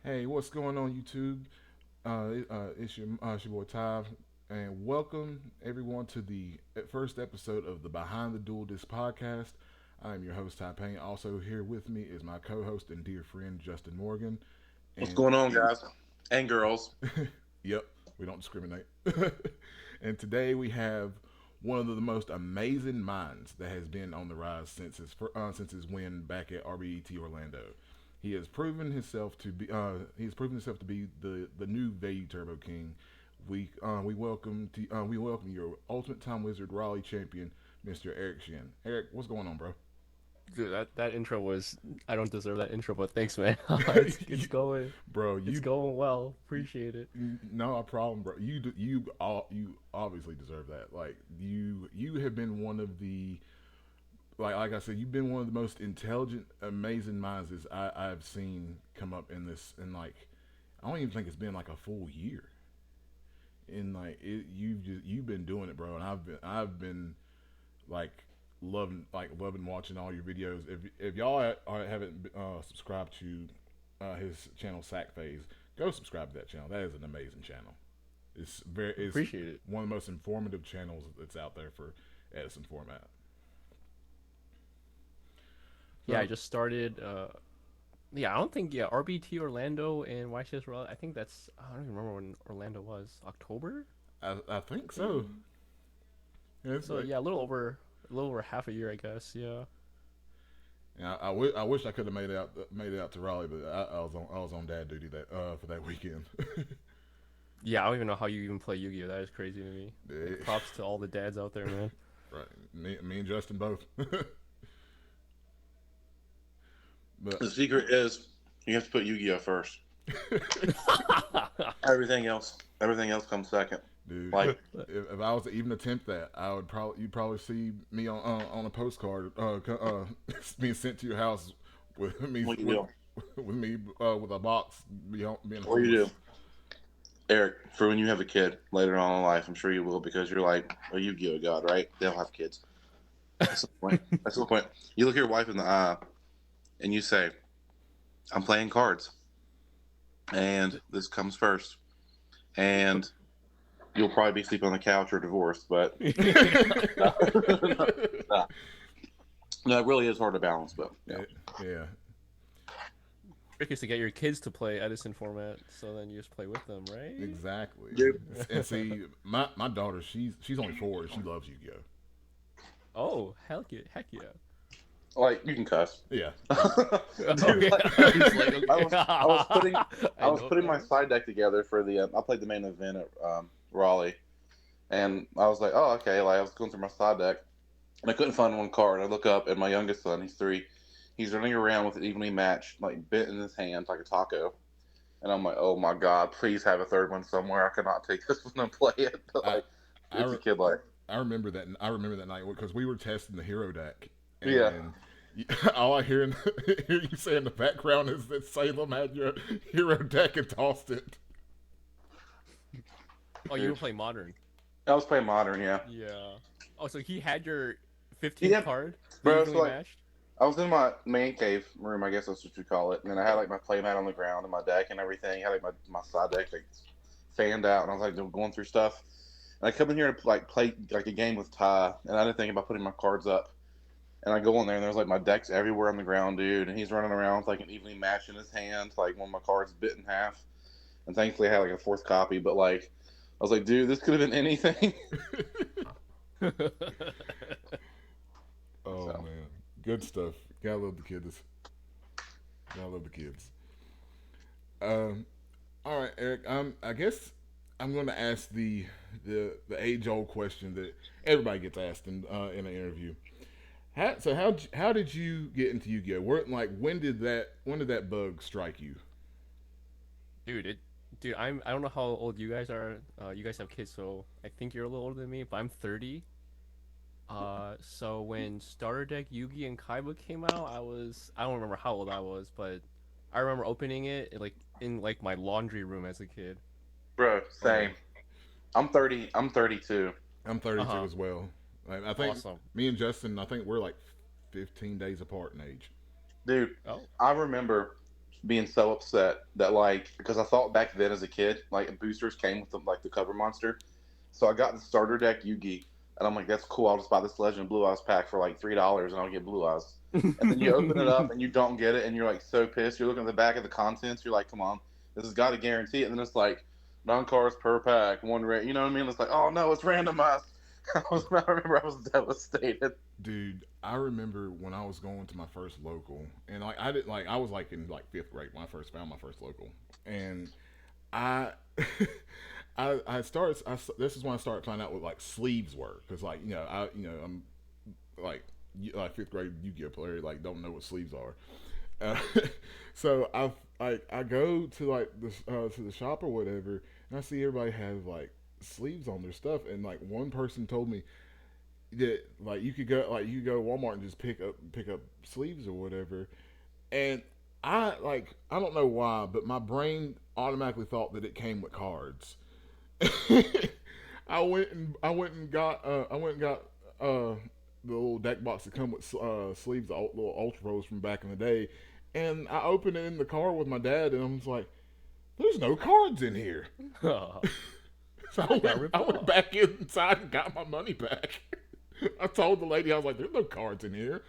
Hey, what's going on, YouTube? It's your boy Ty, and welcome everyone to the first episode of the Behind the Duel Disc podcast. I am your host Ty Payne. Also here with me is my co-host and dear friend Justin Morgan. What's And going on, guys and girls? yep, we don't discriminate. And today we have one of the most amazing minds that has been on the rise since his win back at RBET Orlando. He has proven himself to be the new value Turbo King. We welcome your Ultimate Time Wizard Raleigh champion, Mr. Eric Shen. Eric, what's going on, bro? Dude, that intro was I don't deserve that intro, but thanks, man. It's going Bro, it's going well. Appreciate it. no problem, bro. You obviously deserve that. Like you have been one of the like I said, you've been one of the most intelligent, amazing minds I've seen come up in this. And like, I don't even think it's been like a full year. And like, you've been doing it, bro. And I've been like loving watching all your videos. If y'all haven't subscribed to his channel Sack Phase, go subscribe to that channel. That is an amazing channel. It's Appreciate it. one of the most informative channels that's out there for Edison format. Yeah, I So just started yeah, I don't think RBT Orlando and YCS Royal. I think that's I don't even remember when Orlando was. October? I think so. Yeah, it's So like, yeah, a little over half a year, I guess. Yeah. yeah, I wish I could have made it out to Raleigh, but I was on dad duty that for that weekend. Yeah, I don't even know how you even play Yu-Gi-Oh. That is crazy to me. Eh, Like props to all the dads out there, man. right, me and Justin both. But The secret is you have to put Yu-Gi-Oh first. Everything else comes second. dude, Like, if I was to even attempt that, I would probably you'd probably see me on a postcard being sent to your house with me what you with do? with me with a box being What you homeless. do, Eric? For when you have a kid later on in life, I'm sure you will because you're like a Yu-Gi-Oh god, right? They'll have kids. That's the point. That's the point. You look your wife in the eye and you say, "I'm playing cards, and this comes first, and you'll probably be sleeping on the couch or divorced, but no, no, no, it really is hard to balance. But yeah, Yeah, Trick is to get your kids to play Edison format, so then you just play with them, right? exactly. dude, And see, my daughter, she's only 4 and she loves Yu-Gi-Oh. Oh, heck yeah. like you can cuss. Yeah, Dude, Okay. like, It's like, I was putting I I was know, putting my man. side deck together for the I played the main event at Raleigh, and I was like, oh okay, like I was going through my side deck, and I couldn't find one card. I look up, and my youngest son, he's 3, he's running around with an evenly matched, like bit in his hand like a taco, and I'm like, oh my god, please have a third one somewhere. I cannot take this one and play it. But I like, I, it's a re- kid like, I remember that. I remember that night because we were testing the hero deck, yeah, and all I hear hear you say in the background is that Salem had your hero deck and tossed it. Oh, you were dude. playing modern. I was playing modern, yeah, Yeah. Oh, so he had your 15th yeah, card, the bro. So evenly like, matched. I was in my man cave room, I guess that's what you call it. And then I had like my playmat on the ground and my deck and everything. I had like my side deck like fanned out, and I was like going through stuff. And I come in here to like play like a game with Ty, and I didn't think about putting my cards up. And I go in there, and there's like my decks everywhere on the ground, dude. And he's running around with like an evenly match in his hand, like one of my cards bit in half. And thankfully, I had like a fourth copy. But like, I was like, dude, this could have been anything. Oh So man, good stuff. Gotta love the kids. Gotta love the kids. Um, all right, Eric. I guess I'm going to ask the age old question that everybody gets asked in an interview. How did you get into Yu-Gi-Oh? When did that bug strike you? dude, I don't know how old you guys are. You guys have kids, so I think you're a little older than me, but I'm 30. So when Starter Deck Yugi and Kaiba came out, I don't remember how old I was, but I remember opening it like in like my laundry room as a kid. bro, Oh, same. I'm 30. I'm 32. I'm 32 Uh-huh. as well. I think Awesome. me and Justin, I think we're like 15 days apart in age. Dude, Oh. I remember. being so upset that like because I thought back then as a kid like boosters came with the cover monster, so I got the starter deck Yugi, and I'm like that's cool. I'll just buy this Legend Blue Eyes pack for like $3 and I'll get Blue Eyes. And then you open it up and you don't get it and you're like so pissed. You're looking at the back of the contents. You're like, come on, this has got to guarantee it. And then it's like 9 cards per pack, one rate. You know what I mean? It's like, oh no, it's randomized. I remember I was devastated. Dude, I remember when I was going to my first local, and like I was like in like fifth grade when I first found my first local, and I this is when I started finding out what like sleeves were, because like I'm like like fifth grade Yu-Gi-Oh player, like don't know what sleeves are. Uh, so I go to like to the shop or whatever, and I see everybody have like sleeves on their stuff, and like one person told me that like you could go to Walmart and just pick up sleeves or whatever, and I don't know why, but my brain automatically thought that it came with cards. I went and got the little deck box that come with sleeves, the little Ultra Pros from back in the day, and I opened it in the car with my dad, and I was like, "There's no cards in here." Oh, So got ripped I went off. back inside and got my money back. I told the lady, I was like, "There's no cards in here."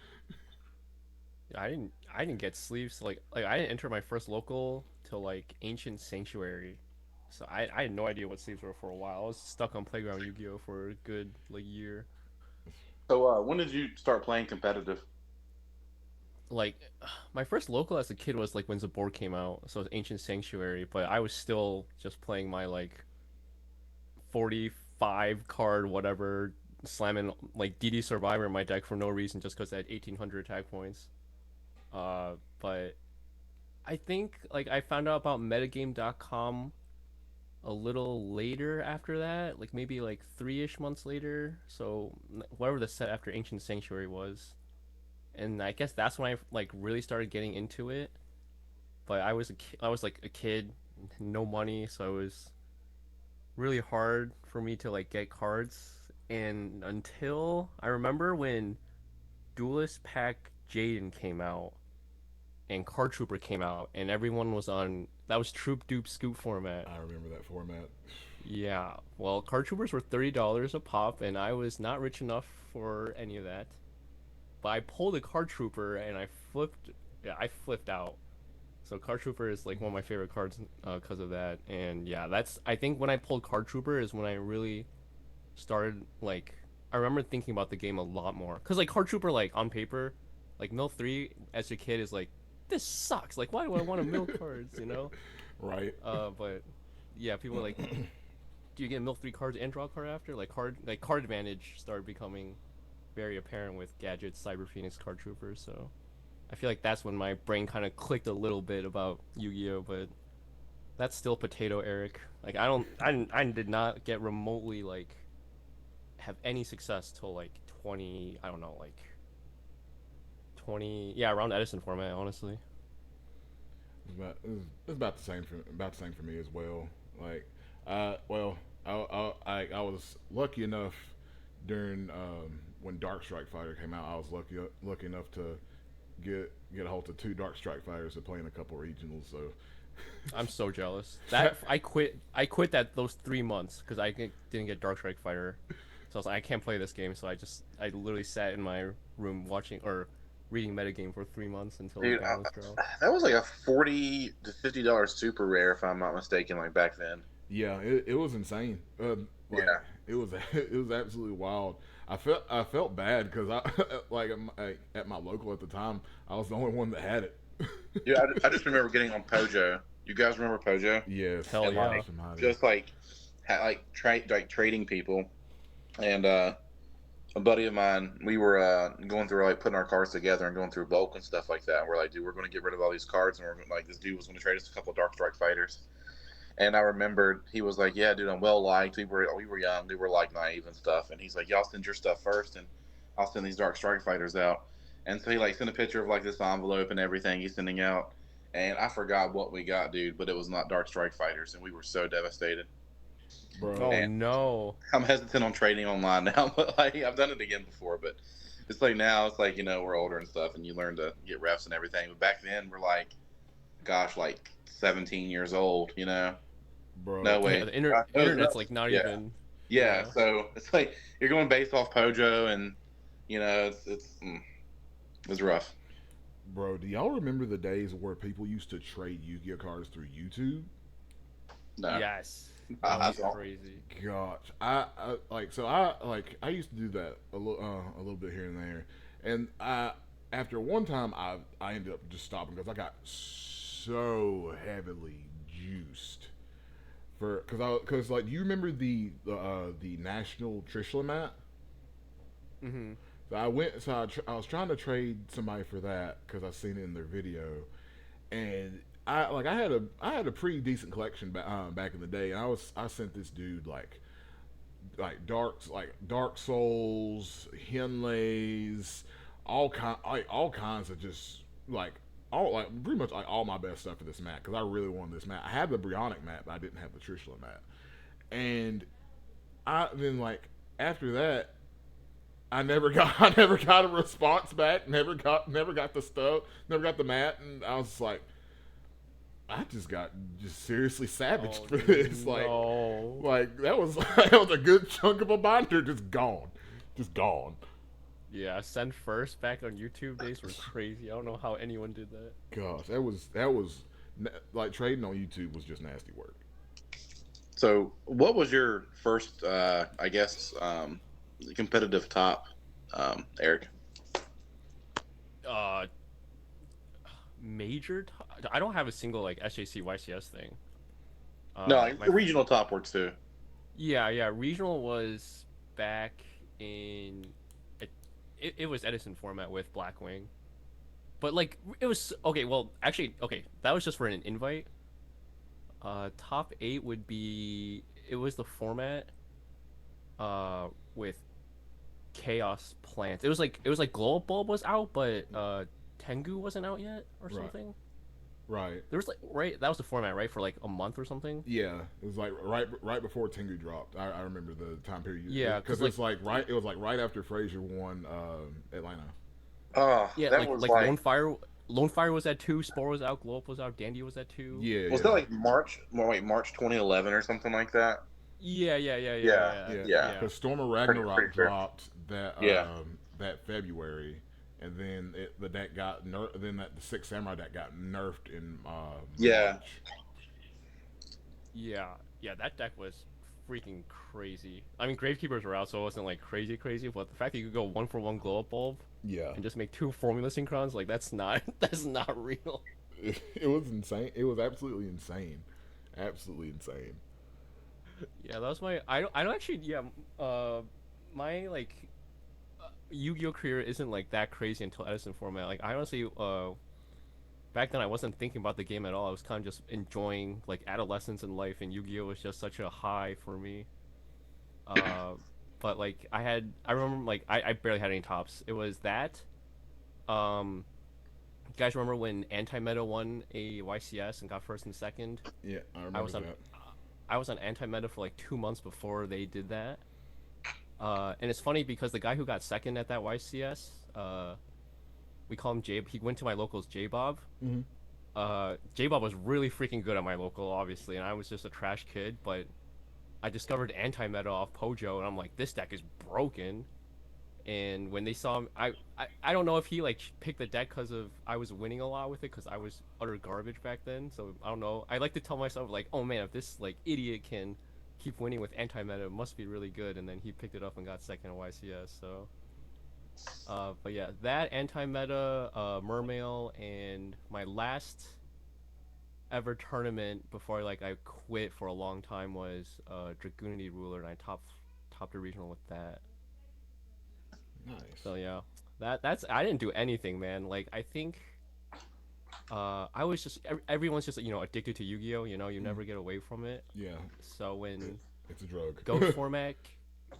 I didn't get sleeves like I didn't enter my first local till like Ancient Sanctuary. So I had no idea what sleeves were for a while. I was stuck on Playground Yu-Gi-Oh for a good like year. So when did you start playing competitive? Like my first local as a kid was like when the board came out, so it was Ancient Sanctuary, but I was still just playing my like 45 card whatever, slamming like DD Survivor in my deck for no reason just because I had 1800 attack points. But I think like I found out about metagame.com a little later after that, like maybe like 3-ish months later. So whatever the set after Ancient Sanctuary was, and I guess that's when I like really started getting into it. But I was like a kid, no money, so it was really hard for me to like get cards. And until I remember when Duelist Pack Jaden came out and Card Trooper came out, and everyone was on that was Troop Dupe Scoop format. I remember that format. Yeah, well, Card Troopers were $30 a pop, and I was not rich enough for any of that. But I pulled a Card Trooper, and I flipped out. So Card Trooper is like one of my favorite cards because of that. And yeah, that's I think when I pulled Card Trooper is when I really started like I remember thinking about the game a lot more. Cause like Card Trooper like on paper, like Mill 3 as a kid is like this sucks. Like why do I want to mill cards, you know? Right. But yeah, people are like, do you get mill 3 cards and draw a card after? Card advantage started becoming very apparent with gadgets, Cyber Phoenix, Card Troopers. So I feel like that's when my brain kind of clicked a little bit about Yu-Gi-Oh, but that's still potato Eric. Like I did not get remotely like have any success till like 20, I don't know, like 20, yeah, around Edison format, honestly. It's about the same for me as well. Like, well, I was lucky enough during when Dark Strike Fighter came out. I was lucky enough to get a hold of 2 Dark Strike Fighters to play in a couple regionals. So I'm so jealous. That I quit that those 3 months because didn't get Dark Strike Fighter. So I was like, I can't play this game. So I literally sat in my room watching or reading metagame for 3 months until the Dude, balance draw. that was like a $40 to $50 super rare, if I'm not mistaken. Like back then. yeah, it was insane. Like Yeah. it was it was absolutely wild. I felt bad because I like at my local at the time I was the only one that had it. Yeah, I just remember getting on Pojo. You guys remember Pojo? Yes, Hell And yeah. like somebody. just like trading people, and a buddy of mine, we were going through like putting our cards together and going through bulk and stuff like that. And we're like, dude, we're going to get rid of all these cards, and like this dude was going to trade us a couple of Dark Strike Fighters. And I remembered he was like, "Yeah, dude, I'm well liked. We were young, we were like naive and stuff." And he's like, "Y'all send your stuff first, and I'll send these Dark Strike Fighters out." And so he like sent a picture of like this envelope and everything he's sending out. And I forgot what we got, dude, but it was not Dark Strike Fighters, and we were so devastated. Bro. Oh And no. I'm hesitant on trading online now, but like I've done it again before. But it's like now it's like we're older and stuff, and you learn to get refs and everything. But back then we're like gosh, like 17 years old. No, bro. Yeah, wait. the No. internet's like not Yeah. even. Yeah. Yeah. So it's like you're going based off Pojo, and it's rough. Bro, do y'all remember the days where people used to trade Yu-Gi-Oh cards through YouTube? No, Yes, that I was don't. crazy. Gosh, I used to do that a little bit here and there, and I after one time I ended up just stopping because I got so heavily juiced for because like you remember the national Trishula mat. Hmm. So I was trying to trade somebody for that because I seen it in their video, and I had a pretty decent collection back in the day, and I sent this dude like Dark Souls, Henleys, all kinds of just like all like pretty much like all my best stuff for this mat because I really wanted this mat. I had the Brionic mat, but I didn't have the Trishula mat, and I then like after that I never got I never got a response back. Never got the stuff. Never got the mat, and I was like, I just got just seriously savaged Oh for this. no. That was that was a good chunk of a binder just gone. Yeah, send first back on YouTube days were crazy. I don't know how anyone did that. Gosh, like trading on YouTube was just nasty work. So, what was your first, I guess, competitive top, Eric? Uh, I don't have a single like SJC YCS thing. No, like, My regional top works too. Yeah, regional was back in it was Edison format with Blackwing. But like it was okay, well, actually okay, that was just for an invite. Top 8 would be it was the format uh with Chaos Plants. It was like Glow Bulb was out, but Tengu wasn't out yet or Right, something. right. There was like right that was the format, right? For like a month or something. Yeah, it was like right before Tengu dropped. I remember the time period Yeah, because cuz like it was like right after Frazier won Atlanta. Oh, yeah, that like was like like, Lone Fire was at 2, Spore was out, Glow Up was out, Dandy was at 2. Yeah, was that yeah. like March? Wait, March 2011 or something like that? Yeah, Yeah. yeah, Yeah. Because Storm of pretty Ragnarok sure. dropped Yeah, that February, and then the deck then that the Six Samurai deck got nerfed in yeah. March. Yeah, yeah, that deck was freaking crazy. I mean, Gravekeepers were out, so it wasn't like crazy, crazy. But the fact that you could go 1 for 1 glow up bulb Yeah, and just make 2 formula synchrons, like that's not that's not real. it was insane. It was absolutely insane, absolutely insane. Yeah, that was my. I don't actually. Yeah, my like Yu-Gi-Oh career isn't like that crazy until Edison format. Like I honestly, back then I wasn't thinking about the game at all. I was kind of just enjoying like adolescence and life, and Yu-Gi-Oh was just such a high for me. Uh, but like I remember like I barely had any tops. It was that. Um, you guys remember when Anti-Meta won a YCS and got first and second? Yeah, I I remember was on that. I was on Anti-Meta for like 2 months before they did that. And it's funny because the guy who got second at that YCS, we call him J. He went to my locals, J Bob. Hmm. J Bob was really freaking good at my local, obviously, and I was just a trash kid. But I discovered anti-meta off Pojo, and I'm like, this deck is broken. And when they saw him, I don't know if he like picked the deck because of I was winning a lot with it because I was utter garbage back then. So I don't know. I like to tell myself like, oh man, if this like idiot can keep winning with anti-meta, it must be really good. And then he picked it up and got second at YCS. So, but yeah, that anti-meta, Mermail, and my last ever tournament before like I quit for a long time was Dragoonity Ruler, and I topped the regional with that. Nice. So yeah, that's I didn't do anything, man. Like I think I was just everyone's just addicted to Yu-Gi-Oh. You Mm. never get away from it. Yeah, So it's a drug. Goat format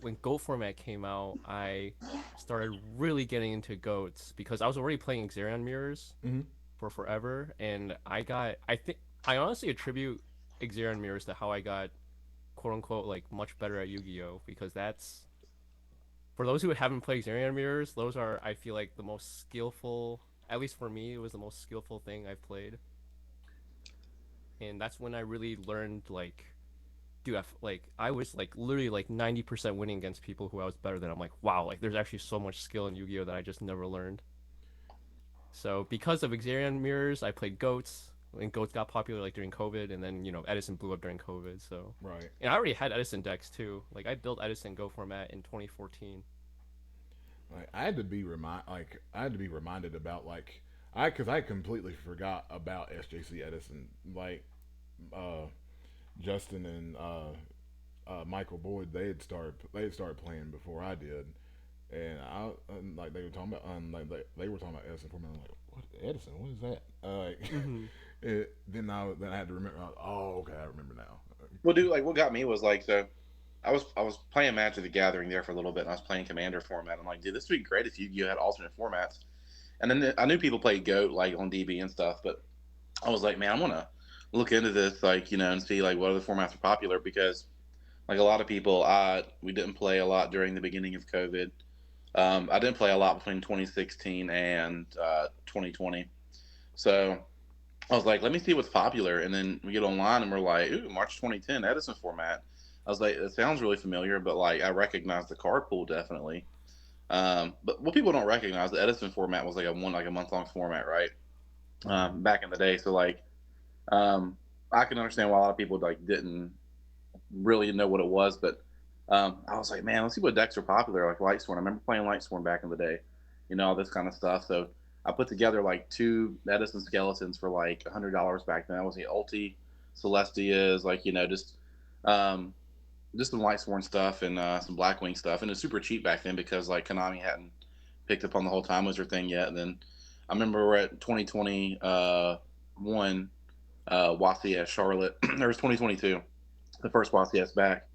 when Goat format came out, I started really getting into goats because I was already playing Xerion Mirrors Hmm. for forever, and I think I honestly attribute Xerion Mirrors to how I got quote unquote like much better at Yu-Gi-Oh because that's for those who haven't played Xerion Mirrors, those are I feel like the most skillful. At least for me, it was the most skillful thing I've played. and that's when I really learned like, dude, like I was like literally like 90% winning against people who I was better than. I'm like, wow, like there's actually so much skill in Yu-Gi-Oh that I just never learned. So because of Xarian mirrors, I played goats, and goats got popular like during COVID, and then Edison blew up during COVID. So, Right. and I already had Edison decks too. Like I built Edison Go format in 2014. Like I had to be reminded about because I completely forgot about SJC Edison. Like uh, Justin and Michael Boyd, they had started playing before I did, and like they were talking about they were talking about Edison for me. I'm like, what Edison? What is that? Hmm. Then I had to remember. Oh, okay, I remember now. Well, dude, like what got me was like so. I was playing Magic the Gathering there for a little bit, and I was playing Commander format. I'm like, dude, this would be great if you had alternate formats. And then I knew people played Goat like on DB and stuff, but I was like, man, I want to look into this, like and see like what other formats are popular because like a lot of people, we didn't play a lot during the beginning of COVID. I didn't play a lot between 2016 and 2020, so I was like, let me see what's popular, and then we get online and we're like, ooh, March 2010 Edison format. I was like, it sounds really familiar, but like I recognize the card pool definitely. But what people don't recognize, the Edison format was like a month long format, right? Mm-hmm. Back in the day. So like, um, I can understand why a lot of people like didn't really know what it was, but I was like, man, let's see what decks are popular, like Lightsworn. I remember playing Lightsworn back in the day, all this kind of stuff. So I put together like two Edison skeletons for like $100 back then. That was the Ulti Celestias, like um, just some Lightsworn stuff and some Blackwing stuff, and it was super cheap back then because like Konami hadn't picked up on the whole Time Wizard thing yet. And then I remember we're at 2021 YCS Charlotte. There was 2022, the first YCS back,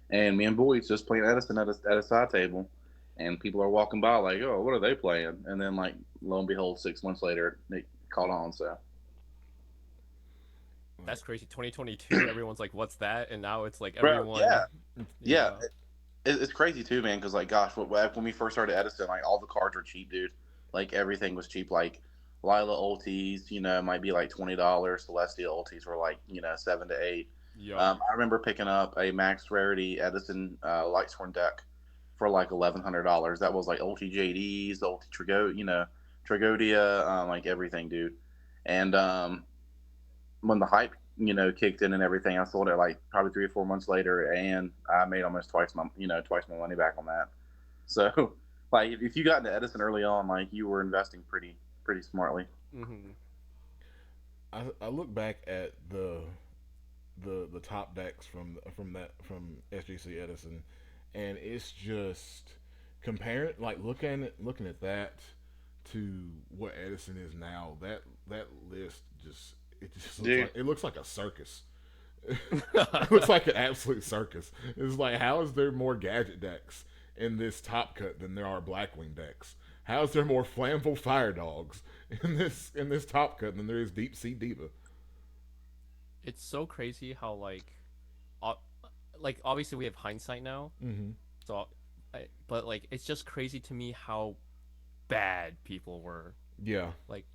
and me and Boyd's just playing Edison at a side table, and people are walking by like, oh, what are they playing? And then like lo and behold, 6 months later, they caught on. So That's crazy. 2022, everyone's like, "What's that?" And now it's like bro, everyone, yeah, yeah, yeah, it's crazy too, man. Because like, gosh, when we first started Edison, like all the cards were cheap, dude. Like everything was cheap. Like Lila ultis, might be like $20. Celestial ultis were like 7 to 8. yup. I remember picking up a max rarity Edison Lightsworn deck for like $1,100. That was like ulti JDs, ulti Trigodia, like everything, dude. And when the hype kicked in and everything, I sold it like probably 3 or 4 months later, and I made almost twice my money back on that. So like if you got into Edison early on, like you were investing pretty smartly. Hmm. I look back at the top decks from SGC Edison, and it's just comparing looking at that to what Edison is now. That list just looks Dude, like it looks like a circus. It looks like an absolute circus. It's like, how is there more gadget decks in this top cut than there are Blackwing decks? How is there more flammable fire dogs in this top cut than there is Deep Sea Diva? It's so crazy how o- like obviously we have hindsight now, Mm-hmm. so, but like it's just crazy to me how bad people were. Yeah. Like,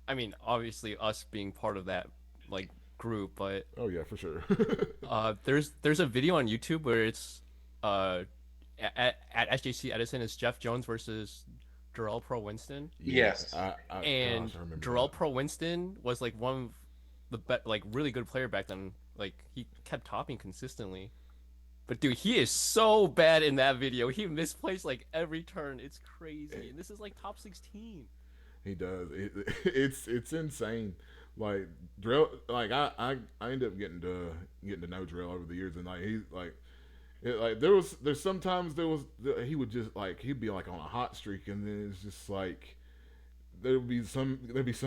I mean, obviously us being part of that like group, but Oh yeah, for sure. there's a video on YouTube where it's uh at SJC Edison, it's Jeff Jones versus Durrell Pro Winston, Yeah. yes. and Gosh, I remember Durrell that. Pro Winston was like one of like really good player back then. Like he kept topping consistently. But dude, he is so bad in that video. He misplays like every turn. It's crazy. And this is like top 16. He does. It's insane. Like drill. Like I ended up getting to know drill over the years, and like he's like there's sometimes he would just like he'd be like on a hot streak, and then it's just like there'd be some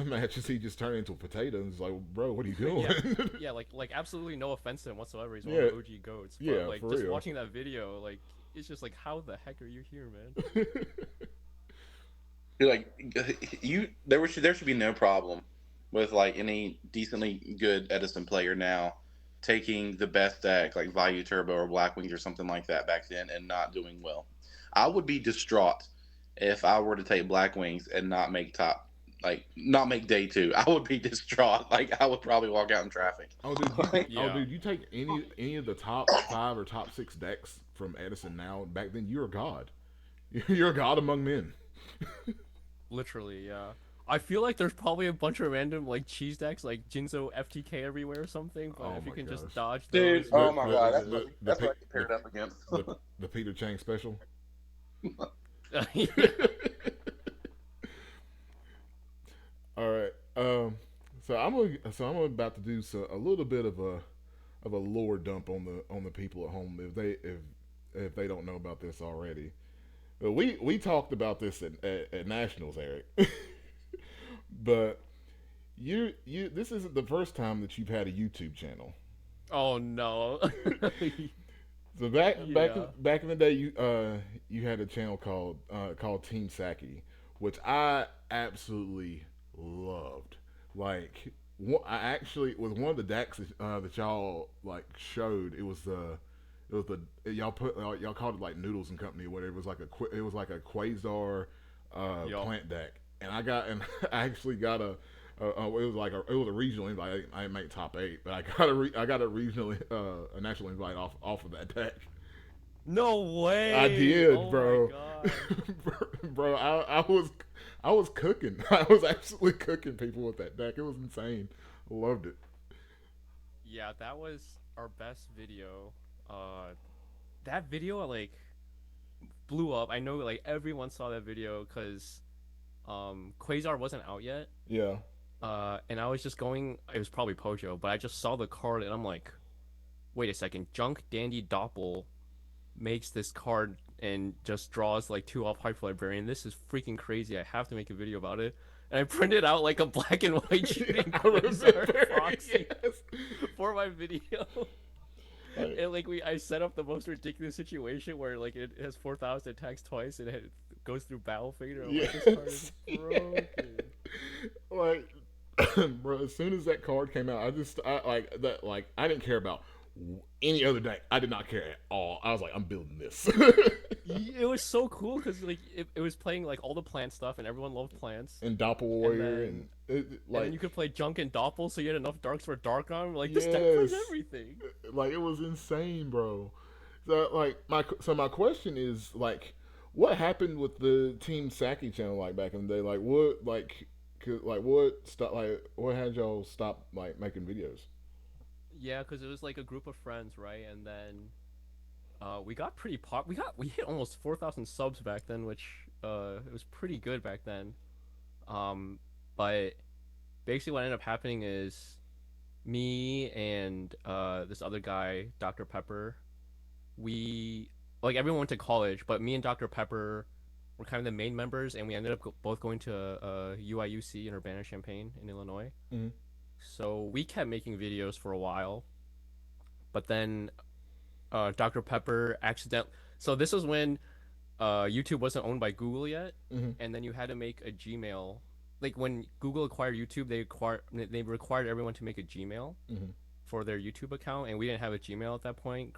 matches he just turned into a potato, and it's like, bro, what are you doing? Yeah, yeah, like absolutely no offense to him whatsoever. He's one of Yeah, the OG goats. But yeah, like for just real. watching that video, like it's just like how the heck are you here, man? Dude, like there should be no problem with like any decently good Edison player now taking the best deck like Value Turbo or Black Wings or something like that back then and not doing well. I would be distraught if I were to take Black Wings and not make top like not make day 2. I would be distraught. Like I would probably walk out in traffic. Oh, dude, you Like, oh, Yeah, dude, you take any of the top 5 or top 6 decks from Edison now. Back then, you're a god. You're a god among men. literally, yeah. I feel like there's probably a bunch of random like cheese decks like Jinzo FTK everywhere or something, but Oh if you my can just gosh. dodge dude, those, oh you're my good. god, the that's what I get paired up against. the Peter Chang special. Yeah. All right. So I'm about to do a little bit of a lore dump on the people at home if they don't know about this already. But we talked about this at nationals, Eric. But you this isn't the first time that you've had a YouTube channel. Oh no. So Yeah. back in the day, you had a channel called Team Saki, which I absolutely loved. Like I actually was one of the decks that y'all like showed. It was the y'all called it like Noodles and Company or whatever. It was like a Quasar Yup. plant deck, and I actually got it was a regional invite. I didn't make top 8, but I got a regional a national invite off of that deck. No way. I did, Oh bro. my god. Bro, I was cooking. I was absolutely cooking people with that deck. It was insane. Loved it. Yeah, that was our best video. That video like blew up. I know like everyone saw that video because Quasar wasn't out yet. Yeah. And I was just going. It was probably Pojo, but I just saw the card and I'm like, wait a second. Junk Dandy Doppel makes this card and just draws like 2 off Hyper Librarian. This is freaking crazy. I have to make a video about it. And I printed out like a black and white shooting I Quasar remember. proxy Yes. for my video. Like, And like I set up the most ridiculous situation where like it has 4,000 attacks twice and it goes through Battle Fader. I'm like, this card is broken. like, bro, as soon as that card came out, I didn't care about any other deck. I did not care at all. I was like, I'm building this. It was so cool because like it was playing like all the plant stuff and everyone loved plants. And Doppel Warrior then- and And then you could play Junk and Doppel, so you had enough darks for Dark Arm. Like this deck Yes. plays everything. like it was insane, bro. So my question is like, what happened with the Team Saki channel like back in the day? Like what had y'all stop like making videos? Yeah, because it was like a group of friends, right? And then we got pretty pop. We hit almost 4,000 subs back then, which it was pretty good back then. But basically, what ended up happening is me and this other guy, Dr. Pepper, we like everyone went to college, but me and Dr. Pepper were kind of the main members, and we ended up both going to UIUC in Urbana-Champaign in Illinois. Mhm. So we kept making videos for a while, but then Dr. Pepper accidentally. So this was when YouTube wasn't owned by Google yet, Mhm. and then you had to make a Gmail. Like when Google acquired YouTube, they required everyone to make a Gmail Mhm. for their YouTube account, and we didn't have a Gmail at that point.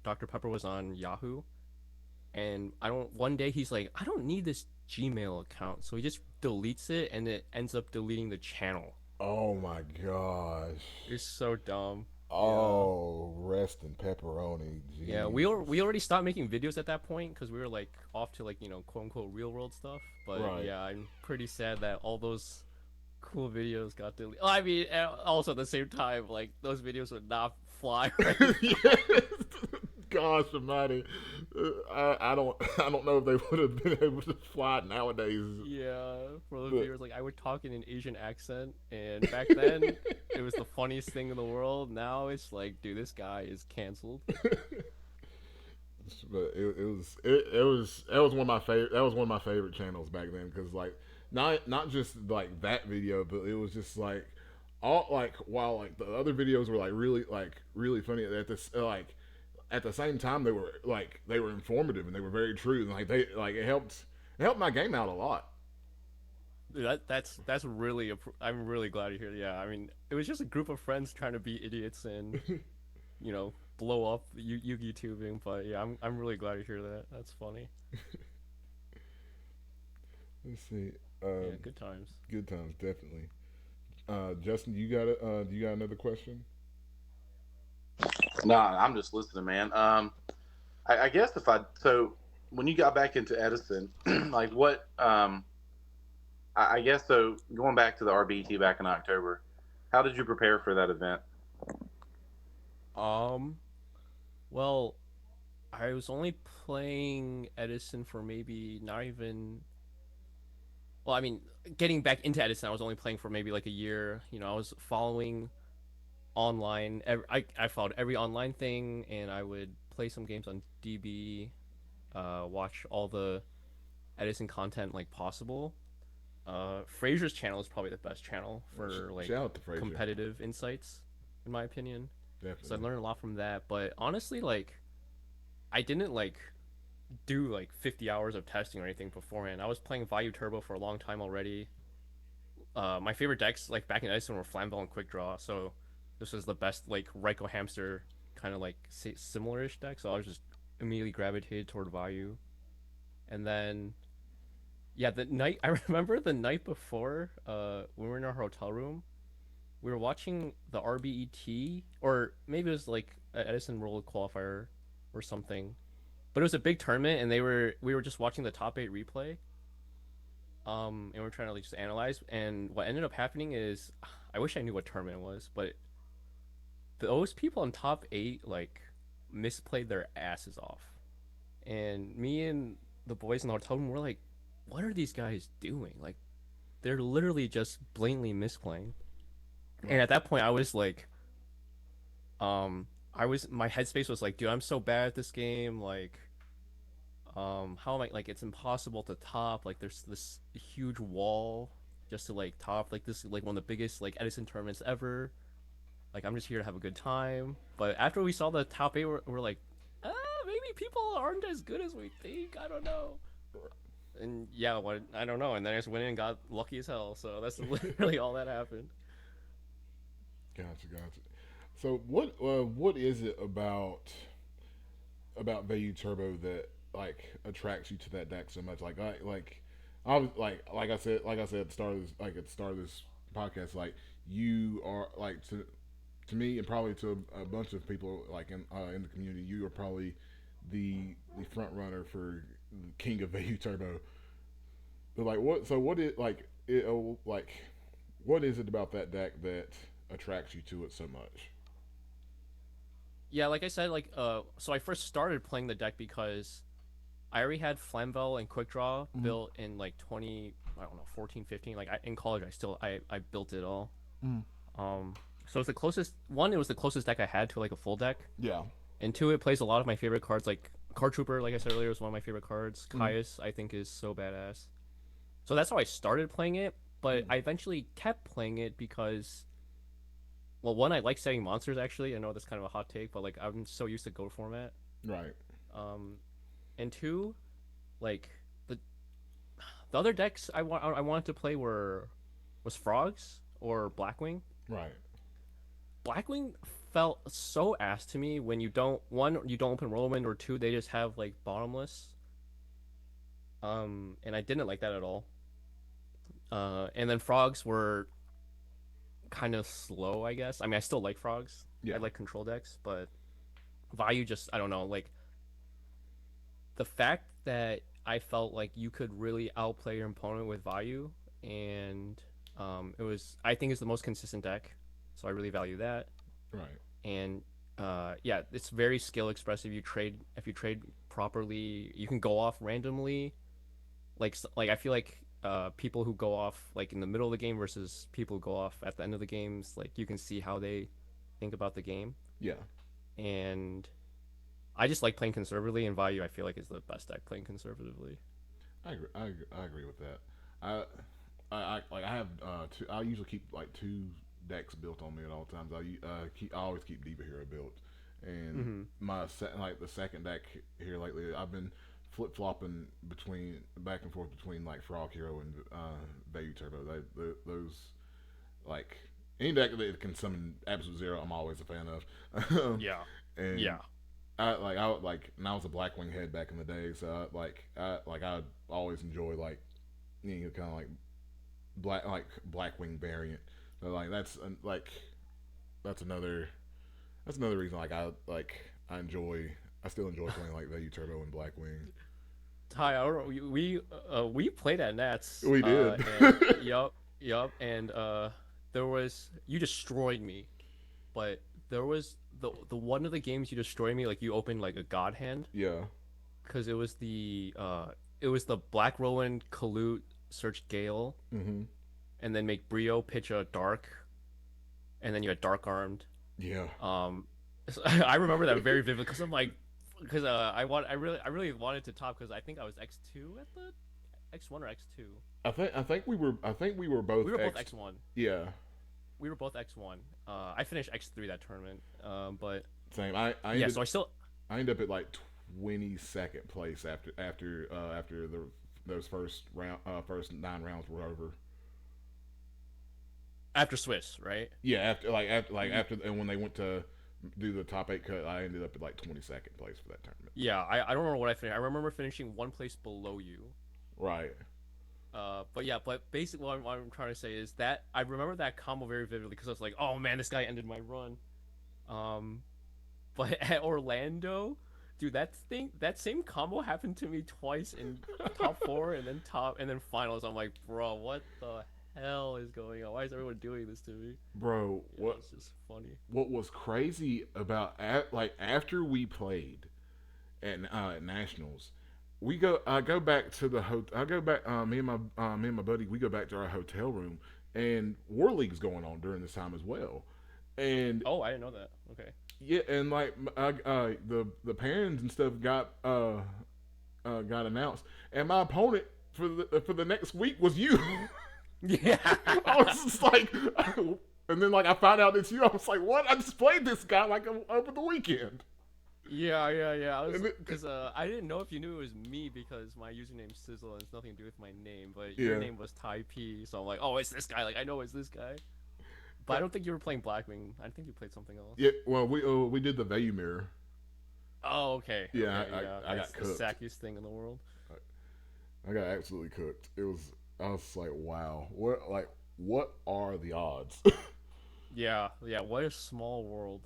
Dr. Pepper was on Yahoo, and one day he's like, I don't need this Gmail account, so he just deletes it, and it ends up deleting the channel. Oh my gosh. It's so dumb. Oh, rest in pepperoni. Yeah, we already stopped making videos at that point because we were like off to like quote unquote real world stuff. But Right. yeah, I'm pretty sad that all those cool videos got deleted. I mean, also at the same time, like those videos would not fly. Right? Yes. Gosh almighty. I don't know if they would have been able to fly it nowadays. Yeah, for those But- viewers, like I would talk in an Asian accent, and back then it was the funniest thing in the world. Now it's like, dude, this guy is canceled. But that was one of my favorite channels back then because like not just like that video, but it was just like all like while like the other videos were like really funny at this at the same time they were informative and they were very true and like it helped my game out a lot. Dude, that's really I'm really glad to hear. Yeah, I mean, it was just a group of friends trying to be idiots and blow up Yugi tubing. But yeah, I'm really glad to hear that. That's funny. Let's see. Yeah, Um, good times. good times, definitely. Justin, you got another question? Nah, I'm just listening, man. I guess if I so when you got back into Edison, like what I guess so going back to the RBET back in October, how did you prepare for that event? Um, well, I was only playing Edison for maybe not even. Well, I mean, getting back into Edison, I was only playing for maybe like a year. I was following online. I followed every online thing, and I would play some games on DB. Watch all the Edison content like possible. Fraser's channel is probably the best channel for like Shout out to Frazier, competitive insights, in my opinion. So I definitely. learned a lot from that. But honestly, like I didn't like do like 50 hours of testing or anything beforehand. I was playing Vayu Turbo for a long time already. My favorite decks like back in Edison were Flamvel and Quick Draw. So this was the best like Ryko Hamster kind of like similar-ish deck. So I was just immediately gravitated toward Vayu. And then yeah, the night I remember the night before, when we were in our hotel room, we were watching the RBET, or maybe it was like an Edison World Qualifier or something. But it was a big tournament, and we were just watching the top eight replay. And we are trying to like just analyze. And what ended up happening is, I wish I knew what tournament it was, but those people in top eight like misplayed their asses off. And me and the boys in the hotel room were like, "What are these guys doing? Like, they're literally just blatantly misplaying." And Right. at that point, I was like, I was my headspace was like, dude, I'm so bad at this game. Like, how am I? Like, it's impossible to top. Like, there's this huge wall just to like top. Like, this like one of the biggest like Edison tournaments ever. Like, I'm just here to have a good time. But after we saw the top eight, we're like, maybe people aren't as good as we think. I don't know. And yeah, what I don't know. And then I just went in and got lucky as hell. So that's literally all that happened. Gotcha. So what is it about Vayu Turbo that like attracts you to that deck so much? I was like I said at the start of this podcast, like you are like to me and probably to a bunch of people like in the community, you are probably the front runner for King of Vayu Turbo. But like what? So what is like it? Like what is it about that deck that attracts you to it so much? Yeah, like I said, like so I first started playing the deck because I already had Flamvel and Quick Draw Mm-hmm. built in like 20, I don't know, 14, 15. Like in college, I built it all. Mm. Um, so it's the closest one. It was the closest deck I had to like a full deck, Yeah. and two, it plays a lot of my favorite cards. Like Card Trooper, like I said earlier, is one of my favorite cards. Mm. Caius, I think, is so badass. So that's how I started playing it. But Mm. I eventually kept playing it because, well, one, I like setting monsters. Actually, I know that's kind of a hot take, but like I'm so used to Go format. Right. Um, and two, like the the other decks I wanted to play was Frogs or Blackwing. Right. Blackwing felt so ass to me when you don't open Whirlwind, or two, they just have like bottomless. And I didn't like that at all. And then Frogs were kind of slow, I guess. I mean, I still like Frogs. I Yeah. like control decks, but Vayu just, I don't know, like the fact that I felt like you could really outplay your opponent with Vayu, and it was, I think, it's the most consistent deck, so I really value that. Right. And yeah, it's very skill expressive. If you trade properly, you can go off randomly. Like I feel like people who go off like in the middle of the game versus people who go off at the end of the games, like you can see how they think about the game. Yeah. And I just like playing conservatively, and Value I feel like is the best deck playing conservatively. I agree with that. I like I have two. I usually keep like two decks built on me at all times. I always keep Diva Hero built, and Mm-hmm. like the second deck here lately, I've been flip flopping between back and forth between like Frog Hero and Bayou Turbo. Those like any deck that can summon Absolute Zero, I'm always a fan of. Yeah. and Yeah. I would like, and I was a Blackwing head back in the day, so I always enjoy like kind of like Blackwing variant. So like that's another that's another reason I enjoy I still enjoy playing like Value Turbo and Blackwing. Ty, I don't know, we played at Nats, We did. and yup, and there was you destroyed me, but there was the one of the games you destroyed me, like you opened like a god hand, Yeah. because it was the Black Rowan Kalut search Gale, Mm-hmm. and then make Brio pitch a dark, and then you had dark armed. Yeah. So I remember that very vividly because I'm like, because I really wanted to top because I think I was X2 at the X1 or X2. I think we were both We were both X1. Yeah. We were both X1. I finished X3 that tournament. But Same. yeah, so I ended up at like 22nd place after those first 9 rounds were over. after Swiss, right? Yeah, after and when they went to do the top 8 cut, I ended up at like 22nd place for that tournament. Yeah, I don't remember what I finished. I remember finishing one place below you. Right. But yeah, but basically what I'm trying to say is that I remember that combo very vividly because I was like, oh man, this guy ended my run. Um, but at Orlando, dude, that same combo happened to me twice in top four and then finals. I'm like, bro, what the hell is going on? Why is everyone doing this to me? Bro, Yeah, it's just funny. what was crazy about like after we played at nationals, I go back to the hotel. I go back. Me and my buddy. We go back to our hotel room, and War League's going on during this time as well. And Oh, I didn't know that. Okay. yeah, and like the parents and stuff got announced, and my opponent for the next week was you. Yeah. I was just like, and then like I found out it's you. I was like, what? I just played this guy like over the weekend. Yeah. I was And because I didn't know if you knew it was me because my username's Sizzle and it's nothing to do with my name, but your Yeah, name was Tai P, so I'm like, oh, it's this guy. Like I know it's this guy, but I don't think you were playing Blackwing. I think you played something else. yeah. Well, we did the value mirror. Oh, okay. Yeah, Okay, yeah. I That's got the cooked. sackiest thing in the world. I got absolutely cooked. It was. I was like, wow. What are the odds? Yeah. What a small world.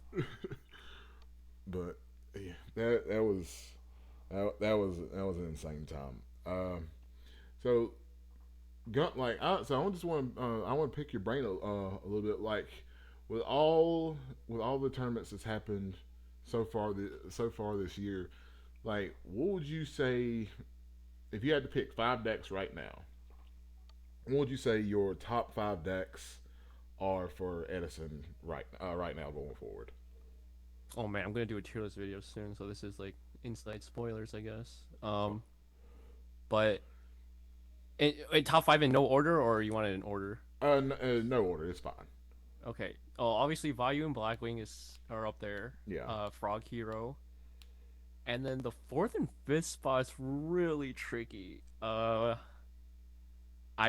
But yeah, that was an insane time. So so I just want I want to pick your brain a little bit. Like with all the tournaments that's happened so far this year, like what would you say if you had to pick 5 decks right now? What would you say your top 5 decks are for Edison right now going forward? Oh man, I'm gonna do a tier list video soon, so this is like inside spoilers, I guess. But in top five in no order, or you want it in order? No order. It's fine. Okay. Oh, obviously, Vayu and Blackwing are up there. Yeah. Frog Hero, and then the fourth and fifth spot's really tricky. I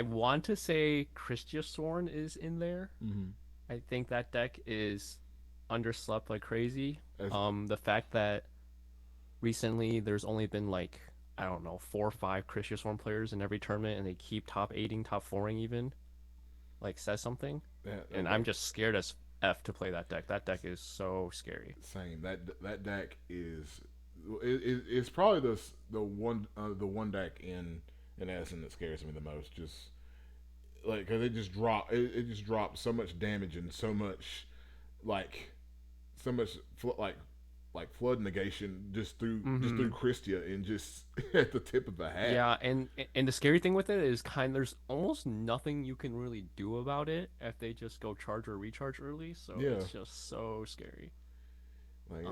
want to say Christia Sorn is in there. Mm-hmm. I think that deck is underslept like crazy. As, The fact that recently there's only been like I don't know 4 or 5 Christia Sorn players in every tournament, and they keep top eighting, top fouring even, like says something. And I'm just scared as f to play that deck. That deck is so scary. same. That deck is probably the one deck in Edison that scares me the most. Just like because it just drops so much damage and so much like so much like flood negation just through Christia and just at the tip of the hat. Yeah, and the scary thing with it is there's almost nothing you can really do about it if they just go charge or recharge early. So Yeah. it's just so scary. Like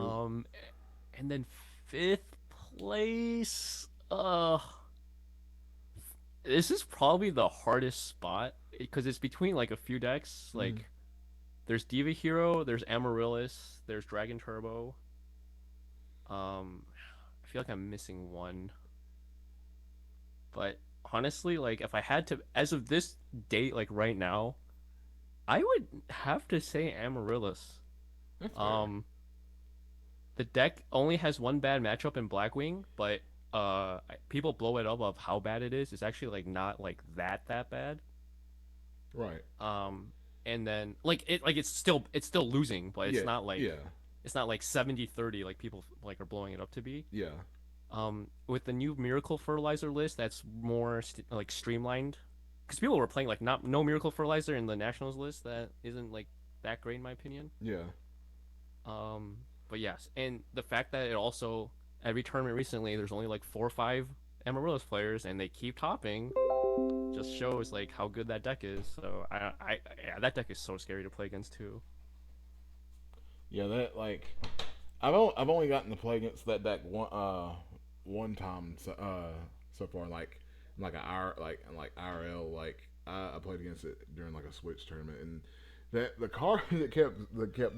And then fifth place. This is probably the hardest spot because it's between like a few decks. Like there's Diva Hero, there's Amaryllis, there's Dragon Turbo. I feel like I'm missing one. But honestly, like if I had to, as of this date, like right now, I would have to say Amaryllis. that's fair. The deck only has one bad matchup in Blackwing, but people blow it up of how bad it is. It's actually like not like that bad. Right. Um, and then like it's still losing, but Yeah. Yeah. it's not like 70-30 like people like are blowing it up to be. Yeah. With the new miracle fertilizer list, that's more like streamlined, because people were playing like not no miracle fertilizer in the nationals list that isn't like that great in my opinion. Yeah. Um, but yes, and the fact that it also every tournament recently there's only like 4 or 5 Amaryllis players and they keep topping just shows like how good that deck is. So yeah, that deck is so scary to play against too. Yeah. That like I've only gotten to play against that deck one time so far like an hour like IRL I played against it during like a Switch tournament and the card that kept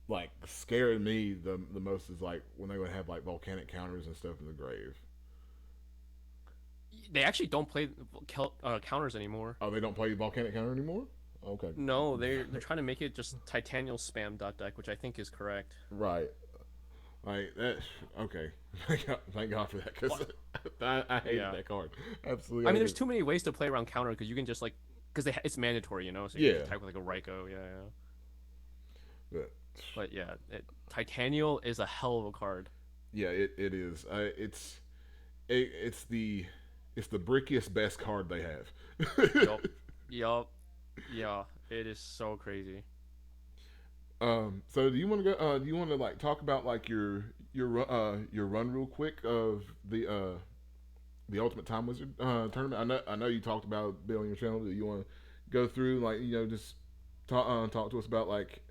like scaring me the most is like when they would have like volcanic counters and stuff in the grave. They actually don't play counters anymore. Oh, they don't play volcanic counter anymore. Okay. No, they're trying to make it just Titanial spam dot deck, which I think is correct. Right. Like that. Okay. Thank God for that because What? I hated Yeah. that card. Absolutely. I mean, hated there's too many ways to play around counter because you can just like because it's mandatory, you know. So you can Yeah. just type with like a Raikou, yeah, yeah. But But yeah, Titanial is a hell of a card. yeah, it is. It's it's the brickiest best card they have. Yup, yup, yeah. It is so crazy. So do you want to go? Do you want to like talk about like your run real quick of the Ultimate Time Wizard tournament? I know you talked about building your channel. Do you want to go through like just talk to us about like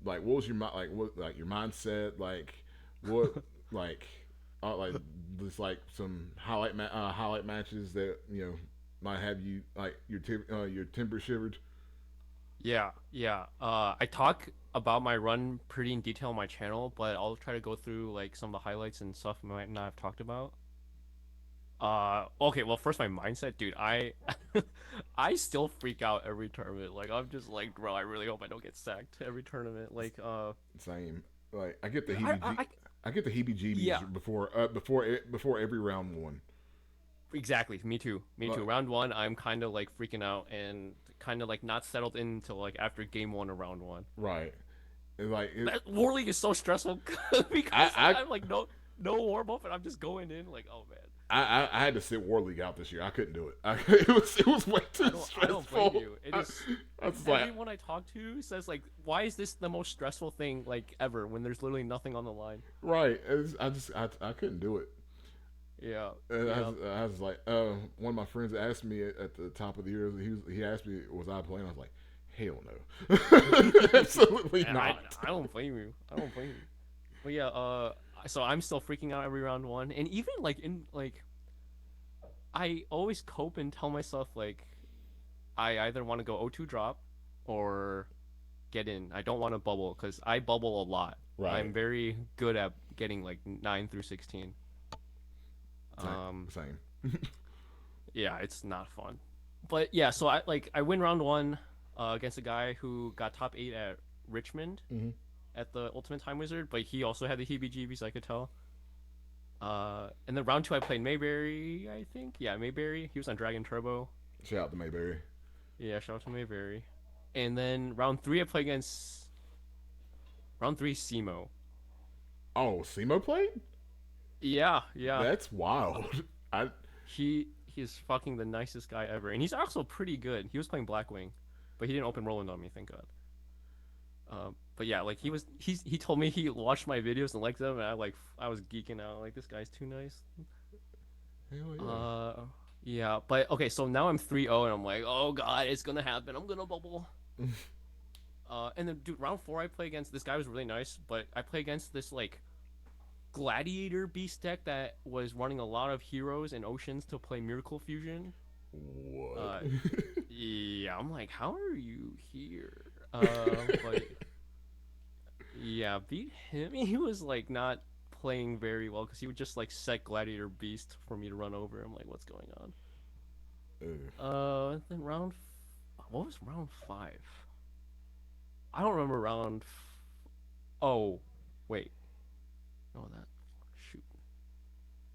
what was your like what like your mindset what like like just like some highlight matches that might have you like your temper shivered. Yeah, yeah. I talk about my run pretty in detail on my channel, but I'll try to go through like some of the highlights and stuff I might not have talked about. Okay, well, first my mindset, dude. I still freak out every tournament. Like I'm just like, bro, I really hope I don't get sacked every tournament. Like, Same. Like I get the I get the yeah, heebie-jeebies before every round one. exactly. Me too. Me too. Like, Round one, I'm kind of like freaking out and kind of like not settled in until like after game one of round one. right. It's like That War League is so stressful because I I'm like no warm up and I'm just going in like, oh man. I had to sit War League out this year. I couldn't do it. it was way too I don't blame stressful. you. It is. I was like, Everyone I talk to says like, why is this the most stressful thing like ever when there's literally nothing on the line? right. I couldn't do it. Yeah, And yeah. I was like, one of my friends asked me at the top of the year. He asked me, was I playing? I was like, hell no, absolutely And not. I don't blame you. I don't blame you. But yeah, so I'm still freaking out every round one, and even like in like, I always cope and tell myself like, I either want to go O2 drop, or get in. I don't want to bubble because I bubble a lot. Right. I'm very good at getting like 9 through 16. Same. Yeah, it's not fun. But yeah, so I win round one against a guy who got top 8 at Richmond Hmm. at the Ultimate Time Wizard, but he also had the heebie-jeebies, I could tell. And then round two I played Mayberry, I think. Yeah, Mayberry. He was on Dragon Turbo. Shout out to Mayberry. Yeah, shout out to Mayberry. And then round three I play against round three Simo. Oh, Simo played? Yeah, yeah. That's wild. I He's fucking the nicest guy ever, and he's also pretty good. He was playing Blackwing, but he didn't open Roland on me, thank God. But yeah, like he told me he watched my videos and liked them, and I was geeking out. Like this guy's too nice. hell yeah. Yeah, but okay, so now I'm 3-0, and I'm like, oh God, it's gonna happen. I'm gonna bubble. And then dude, round four I play against this guy was really nice, but I play against this like gladiator beast deck that was running a lot of heroes and oceans to play Miracle Fusion. What? Yeah, I'm like, how are you here? But yeah, beat him. He was like not playing very well because he would just like set Gladiator Beast for me to run over. I'm like, what's going on? Then what was round five? I don't remember oh, wait, no that shoot.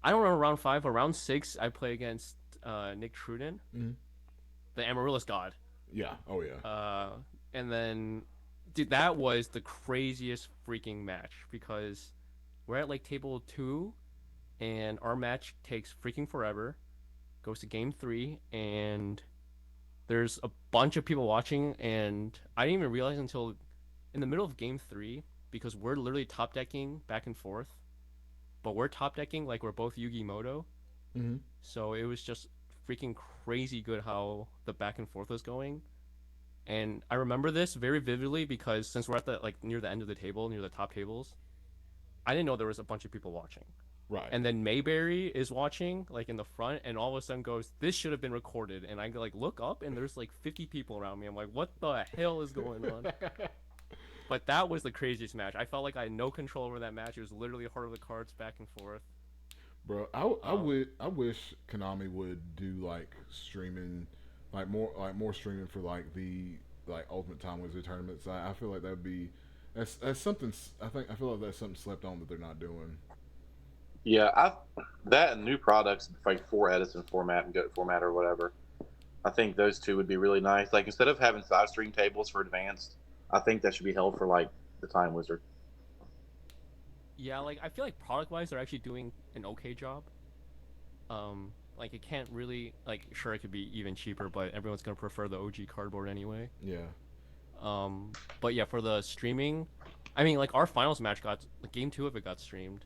I don't remember round five, but round six I play against Nick Truden, Mhm. the Amaryllis God. Yeah. Oh yeah. And then, dude, that was the craziest freaking match because we're at like table two, and our match takes freaking forever. Goes to game three, and there's a bunch of people watching, and I didn't even realize until in the middle of game three because we're literally top decking back and forth, but we're top decking like we're both Yugi Moto. Hmm. So it was just freaking crazy good how the back and forth was going. And I remember this very vividly because since we're at the like near the end of the table, near the top tables, I didn't know there was a bunch of people watching. Right. And then Mayberry is watching like in the front, and all of a sudden goes, "This should have been recorded." And I like look up, and there's like 50 people around me. I'm like, "What the hell is going on?" But that was the craziest match. I felt like I had no control over that match. It was literally heart of the cards back and forth. Bro, Um, I wish Konami would do like streaming, like more streaming for like the like Ultimate Time Wizard tournaments. I feel like that'd be that's something I feel like that's something slept on that they're not doing. Yeah, I that and new products like for Edison format and Goat format or whatever. I think those two would be really nice. Like instead of having side stream tables for advanced, I think that should be held for like the Time Wizard. yeah, like I feel like product wise, they're actually doing an okay job. Like it can't really like sure it could be even cheaper, but everyone's gonna prefer the OG cardboard anyway. Yeah. But yeah, for the streaming, I mean, like our finals match got like, game two of it got streamed.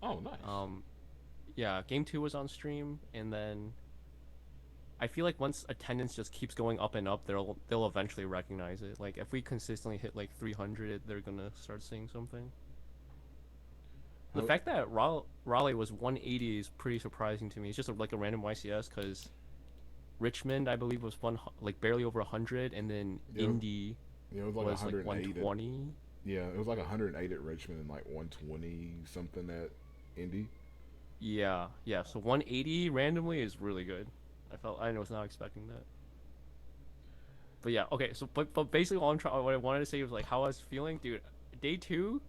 Oh, nice. Um, yeah, game two was on stream, and then I feel like once attendance just keeps going up and up, they'll eventually recognize it. Like if we consistently hit like 300, they're gonna start seeing something. The Ho- fact that Raleigh was 180 is pretty surprising to me. It's just like a random YCS because Richmond, I believe, was one like barely over 100, and then yeah, Indy yeah, it was like was like 108 at 120. yeah, it was like 108 at Richmond and like 120 something at Indy. Yeah, yeah. So 180 randomly is really good. I was not expecting that. But yeah, okay. So but basically what I wanted to say was like how I was feeling, dude. Day two,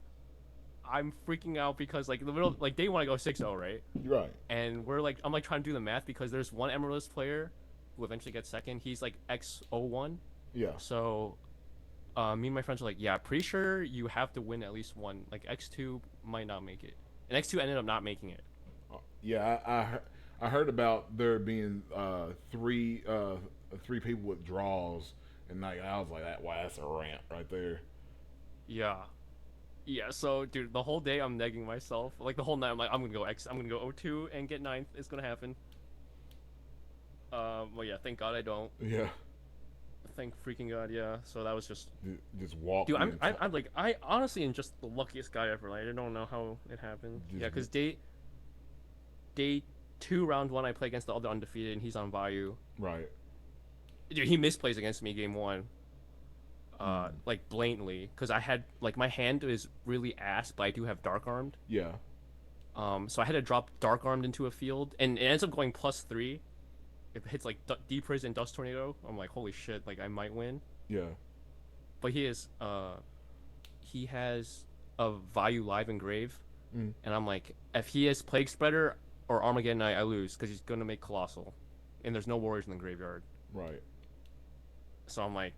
I'm freaking out because like the middle like day one I go 6-0, right? Right. And I'm like trying to do the math because there's one Emeralds player who eventually gets second. He's like X01. Yeah. So me and my friends are like, yeah, pretty sure you have to win at least one. Like X2 might not make it, and X2 ended up not making it. Yeah, I heard about there being three people with draws, and like I was like, that wow, that's a rant right there. Yeah, yeah. So dude, the whole day I'm negging myself. Like the whole night I'm like, I'm gonna go O2 and get ninth. It's gonna happen. Well yeah, thank God I don't. Yeah, Thank freaking God, yeah. So that was just, just walk dude. the entire. I'm like I honestly am just the luckiest guy ever. Like I don't know how it happened. Yeah, Just because day two round one I play against the other undefeated and he's on Vayu. right. Dude, he misplays against me game one. Mm. Like blatantly, because I had like my hand is really ass, but I do have dark armed. Yeah, So I had to drop dark armed into a field, and it ends up going +3. If it hits like D Prison Dust Tornado, I'm like, holy shit, like I might win. yeah. But he has a Vayu live engrave, Mm. and I'm like, if he has Plague Spreader or Armageddon Knight, I lose because he's gonna make Colossal, and there's no warriors in the graveyard. Right. So I'm like,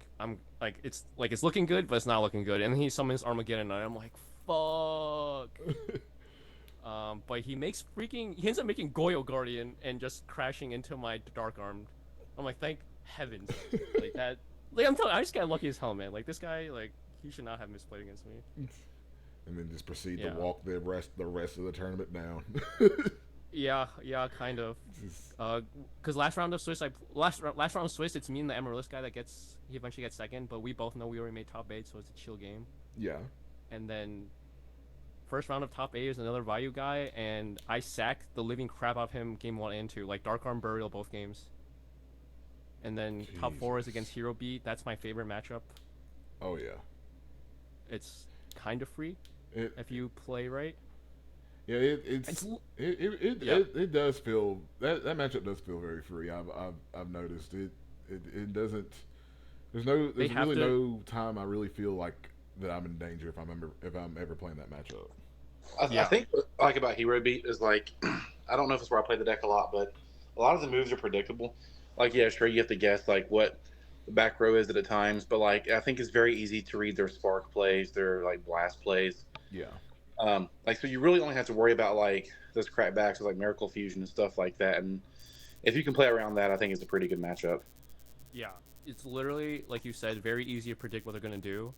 it's looking good, but it's not looking good. And then he summons Armageddon Knight. I'm like, fuck. But he ends up making Goyo Guardian and just crashing into my Dark Armed. I'm like, thank heavens. Like that. Like I'm telling, I just got lucky as hell, man. Like this guy, like he should not have misplayed against me. And then just proceed to Yeah. walk the rest of the tournament down. Yeah, yeah, kind of. Just, Cause last round of Swiss, it's me and the Amaryllis guy he eventually gets second, but we both know we already made top 8, so it's a chill game. yeah. And then first round of top 8 is another Vayu guy, and I sacked the living crap out of him game 1 and 2, like Dark Arm Burial both games. And then top 4 is Jesus. against Hero Beat. That's my favorite matchup. Oh yeah. It's kind of free It if you play right. yeah It's yeah. it does feel that matchup does feel very free. I've noticed it. It doesn't. They There's have really to. no time I really feel like that I'm in danger if I'm ever playing that matchup. I Yeah. think what I like about Hero Beat is like I don't know if it's where I play the deck a lot, but a lot of the moves are predictable. Like yeah, sure you have to guess like what the back row is at times, but like I think it's very easy to read their spark plays, their like blast plays. Yeah. Like so, you really only have to worry about like those crackbacks, like Miracle Fusion and stuff like that. And if you can play around that, I think it's a pretty good matchup. Yeah, it's literally like you said, very easy to predict what they're gonna do,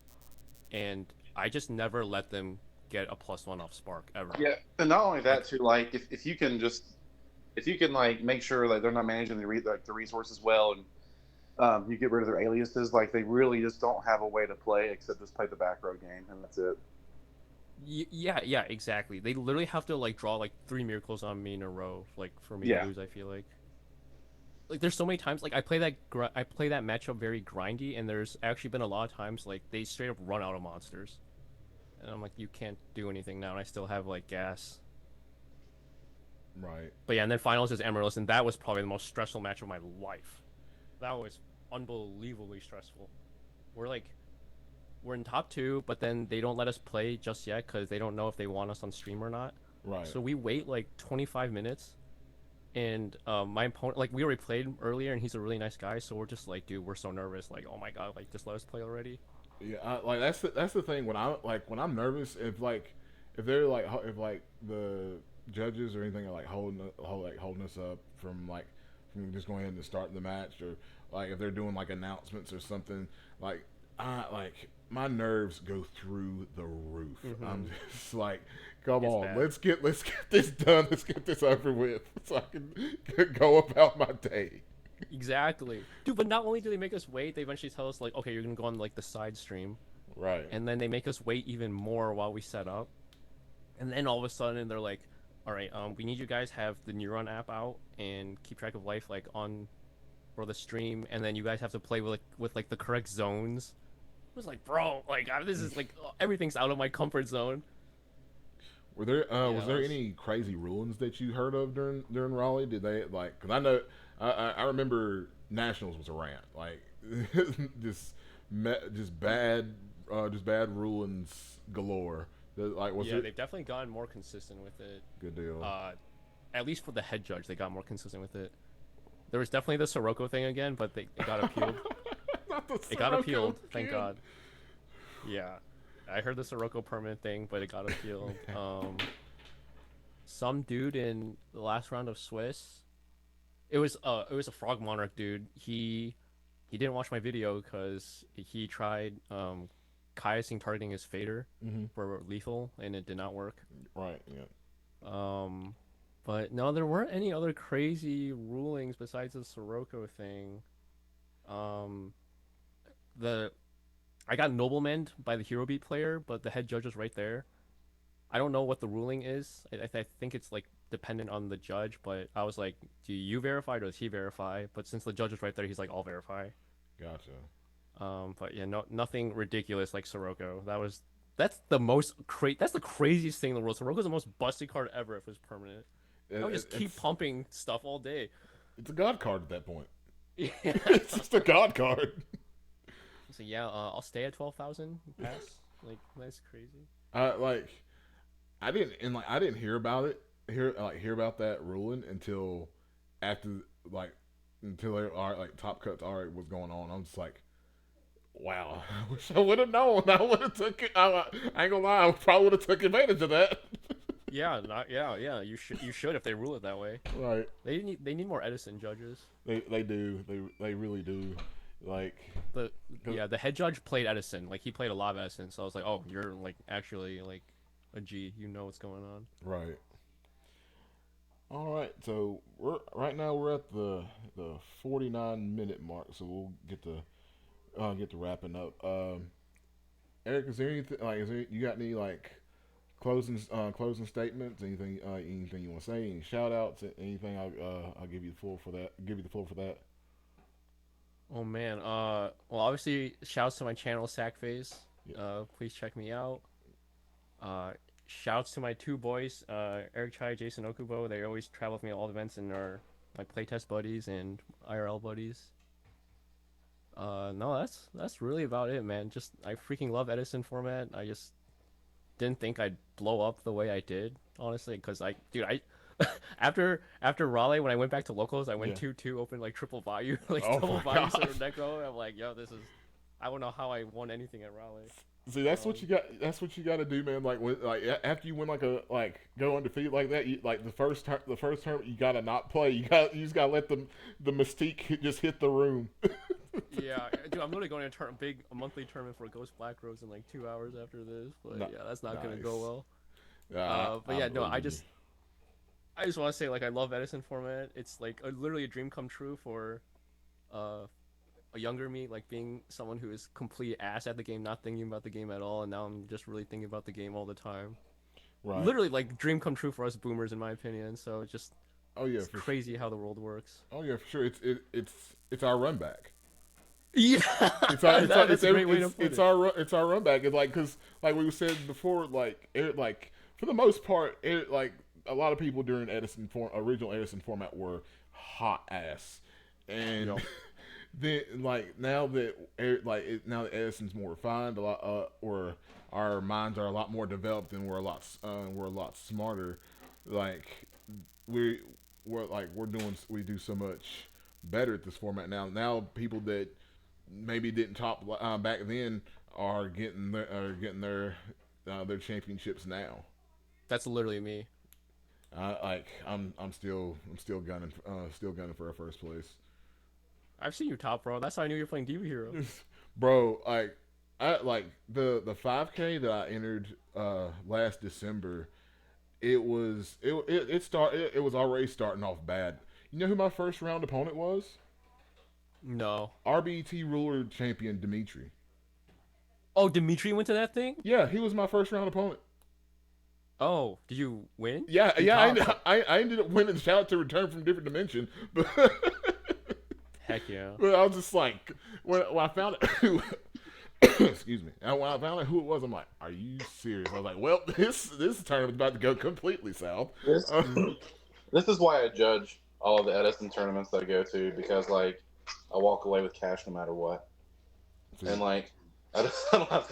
and I just never let them get a +1 off Spark ever. Yeah, and not only Like, that too, like if you can just if you can like make sure that they're not managing like the resources well, and you get rid of their aliases, like they really just don't have a way to play except just play the back row game, and that's it. yeah, yeah, exactly. They literally have to like draw like 3 miracles on me in a row, like for me to Yeah, lose. I feel like there's so many times like I play that matchup very grindy, and there's actually been a lot of times like they straight up run out of monsters, and I'm like, you can't do anything now, and I still have like gas. Right. But yeah, and then finals is Amaryllis, and that was probably the most stressful match of my life. That was unbelievably stressful. We're like we're in top two, but then they don't let us play just yet because they don't know if they want us on stream or not. Right. So we wait like 25 minutes, and my opponent, like we already played earlier, and he's a really nice guy. So we're just like, dude, we're so nervous. Like, oh my god, like just let us play already. Yeah. Like that's the thing when I'm nervous if they're like if like the judges or anything are like holding us up from just going ahead and starting the match, or like if they're doing like announcements or something, like I like my nerves go through the roof. I'm just like, come It's on, bad. let's get this done. Let's get this over with so I can go about my day. Exactly, dude. But not only do they make us wait, they eventually tell us like, okay, you're gonna go on like the side stream, Right. and then they make us wait even more while we set up. And then all of a sudden they're like, all right, we need you guys have the Neuron app out and keep track of life like on for the stream, and then you guys have to play with like the correct zones. I was like, bro, like this is like everything's out of my comfort zone. Were there Yeah, was that there was. any crazy rulings that you heard of during Raleigh? Did they like? Because I know I remember Nationals was a rant, like just just bad rulings galore. Like was Yeah, it they've definitely gotten more consistent with it. good deal? Uh, at least for the head judge, they got more consistent with it. There was definitely the Sirocco thing again, but it got appealed. Not the It got Sirocco appealed, thank again. God. Yeah, I heard the Sirocco permit thing, but it got appealed. Some dude in the last round of Swiss, it was a Frog Monarch dude. He didn't watch my video because he tried Kaiasing targeting his fader Hmm. for lethal, and it did not work. Right. Yeah. Um, but no, there weren't any other crazy rulings besides the Sirocco thing. Um, the I got noblemen by the hero beat player, but the head judge was right there. I don't know what the ruling is. I think it's like dependent on the judge, but I was like, do you verify or does he verify? But since the judge is right there, he's like, I'll verify. Gotcha. But yeah, no, nothing ridiculous like Sirocco. That's the craziest thing in the world. Sirocco's the most busted card ever if it's permanent. I would just keep It's pumping stuff all day. it's a god card at that point. Yeah. It's just a god card. So yeah, I'll stay at 12,000 pass. Like that's crazy. Like I didn't hear about it hear about that ruling until after like until like Top Cuts already was going on. I'm just like, wow, I wish I would have known. I would have took it. I ain't gonna lie, I probably would have took advantage of that. Yeah, not yeah, yeah. You should if they rule it that way. Right. They need more Edison judges. They do. They really do. Like, The yeah, the head judge played Edison. Like he played a lot of Edison. So I was like, oh, you're like actually like a G. You know what's going on. right. All right. So we're at the 49-minute mark. So we'll get to wrapping up. Eric, is there anything like you got any like closing statements? Anything you want to say? Any shout outs? Anything? I'll give you the floor for that. Give you the floor for that. Oh man. Well, obviously, shouts to my channel, Sackface. Yeah. Please check me out. Uh, Shouts to my two boys, Eric Chai, Jason Okubo. They always travel with me at all events and are my playtest buddies and IRL buddies. No, that's really about it, man. Just I freaking love Edison format. I just didn't think I'd blow up the way I did, honestly, because dude, After Raleigh, when I went back to locals, I went Yeah. 2-2, opened like triple value, like Oh double my value god. Silver Deco. I'm like, yo, this is. I don't know how I won anything at Raleigh. See, that's what Um, you got. That's what you got to do, man. Like, after you win go undefeated like that, you like the first term, you gotta not play. You just gotta let the mystique just hit the room. yeah, dude, I'm literally going to a monthly tournament for Ghost Black Rose in like 2 hours after this. But No, yeah, that's not gonna go nice. well. But I yeah, no, believe in you. I just want to say like I love Edison format. It's like literally a dream come true for uh a younger me, like being someone who is complete ass at the game, not thinking about the game at all, and now I'm just really thinking about the game all the time. Right. Literally like dream come true for us boomers in my opinion. So Oh yeah, it's for sure. crazy how the world works. Oh yeah, for sure. It's our run back. Yeah, It's that's a great way to put it. it's our run back. It's like because like we said before, like for the most part, like a lot of people during original Edison format were hot ass, and Yo, then like now that Edison's more refined, a lot or our minds are a lot more developed and we're a lot smarter. Like we we do so much better at this format now. Now people that maybe didn't top back then are getting their championships now. that's literally me. I'm still gunning for a first place, I've seen you top, bro. That's how I knew you were playing Diva Hero. bro. I like the 5K that I entered last December. It was already starting off bad. You know who my first round opponent was? No. RBET ruler champion Dimitri. Oh, Dimitri went to that thing. Yeah, he was my first round opponent. Oh, did you win? Yeah, You yeah, topped. I ended up winning. Shout out to Return from Different Dimension, but Heck yeah. but I was just like when I found it, excuse me, and when I found out who it was, I'm like, are you serious? I was like, well, this tournament's about to go completely south. This this is why I judge all of the Edison tournaments that I go to because like I walk away with cash no matter what, and like I don't have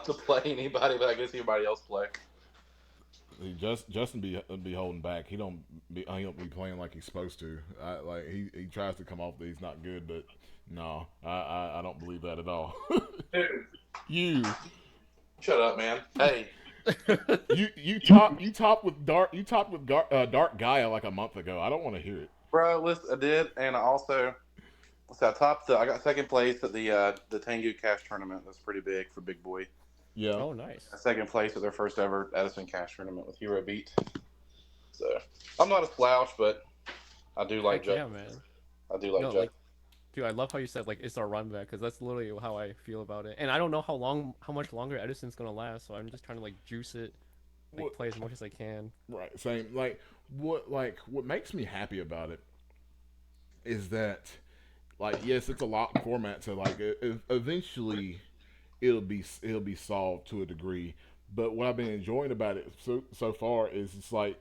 to play anybody, but I can see everybody else play. Justin be holding back. He don't be playing like he's supposed to. He tries to come off that he's not good, but no, I don't believe that at all. Dude, you shut up, man. Hey, you topped with Dark Gaia like a month ago. I don't want to hear it. bro, listen, I did, and I also so I got second place at the Tengu Cash tournament. That's pretty big for Big Boy. Yeah, Oh, nice. Second place at their first ever Edison Cash tournament with RBET. So I'm not a slouch, but I do like Heck Jeff. yeah, man. I do like No, Jeff. like, dude, I love how you said like it's our run back because that's literally how I feel about it. And I don't know how much longer Edison's gonna last, so I'm just trying to like juice it, like what, play as much as I can. right. Same. What makes me happy about it is that yes, it's a locked format, so eventually it'll be solved to a degree. But what I've been enjoying about it so far is it's like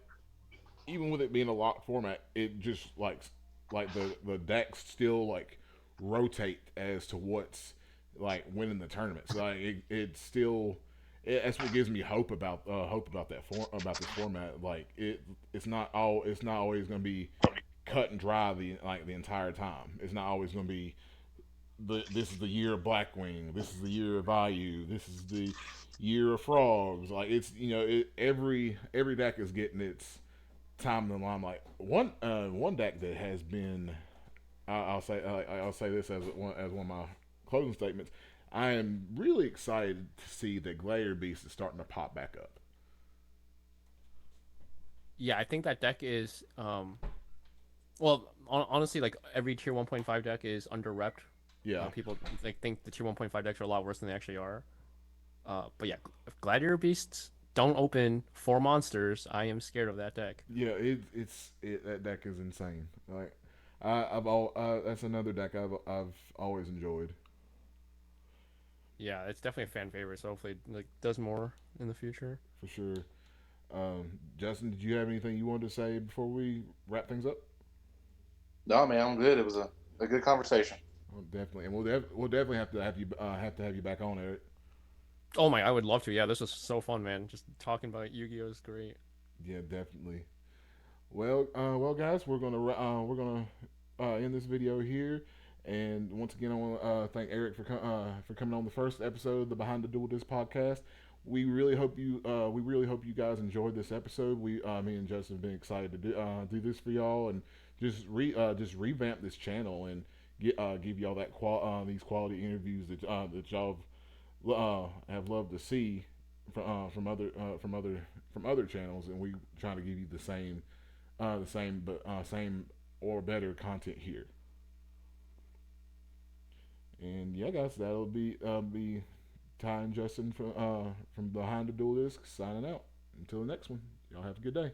even with it being a locked format, it just the decks still like rotate as to what's like winning the tournament. So it's still that's what gives me hope about about this format. Like it's not always going to be cut and dry the entire time. It's not always going to be this is the year of Blackwing. This is the year of Vayu. This is the year of Frogs. Like it's every deck is getting its time in the limelight. One deck that has been I'll say this as one of my closing statements. I am really excited to see that Gladiator Beast is starting to pop back up. Yeah, I think that deck is well, honestly, like every tier 1.5 deck is under repped. Yeah, People like think the tier 1.5 decks are a lot worse than they actually are. But yeah, if Gladiator Beasts don't open 4 monsters, I am scared of that deck. yeah, that deck is insane. Like that's another deck I've always enjoyed Yeah, it's definitely a fan favorite. So hopefully, it, like does more in the future. for sure. Justin, did you have anything you wanted to say before we wrap things up? No, man, I'm good. It was a good conversation. Oh, definitely, and we'll definitely have to have you back on, Eric. Oh my, I would love to. Yeah, this was so fun, man. Just talking about Yu-Gi-Oh is great. Yeah, definitely. Well, guys, we're gonna end this video here. And once again, I want to thank Eric for coming on the first episode of the Behind the Dual Disc podcast. We really hope you guys enjoyed this episode. Me and Justin have been excited to do this for y'all and just revamp this channel and give y'all these quality interviews that y'all have loved to see from other channels, and we trying to give you the same or better content here. And yeah, guys, that'll be Ty and Justin from Behind the Dual Disc signing out. Until the next one, y'all have a good day.